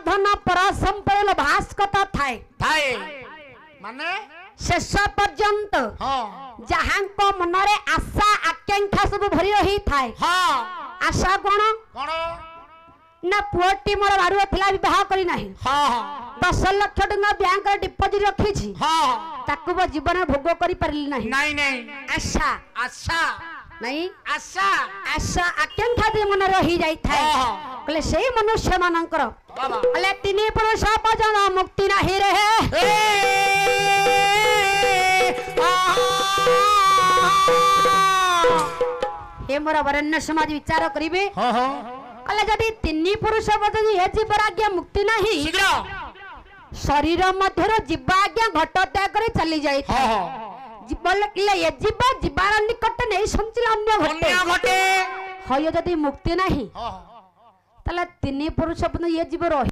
धन पर संपद भास कथा थाए थाए माने शेष पर्यंत हाँ जहां को मनरे आशा आकांक्षा सब भरी रही थाए हाँ आशा कौन कौन ना पुअटी मोर बारुआ थिला विवाह करी नाही हाँ 10 लाख टका बैंक डिपोजिट रखी छी हाँ ताकू वो जीवन में भोग करी परली नाही नहीं नहीं आशा आशा नहीं आशा आशा आकांक्षा जे मन रही जाई थाए हाँ कहले सेही मनुष्य मानकर बाबा कहले तीन पुरुष पजन मुक्ति नाही रहे हे मोर वरण्य समाज विचार करिवे हाँ हाँ कहले जदि तीन पुरुष पजन हे जीवराज्ञा मुक्ति नाही शीघ्र शरीर मध्य जीवा आज्ञा घट त्याग कर चली जाई हाँ हाँ बोले ये जीवा जीवार निकट नहीं संचिल अन्य घटे घटे हय जदि मुक्ति नाही हाँ ताले तीन पुरुष पजन ये जीव रही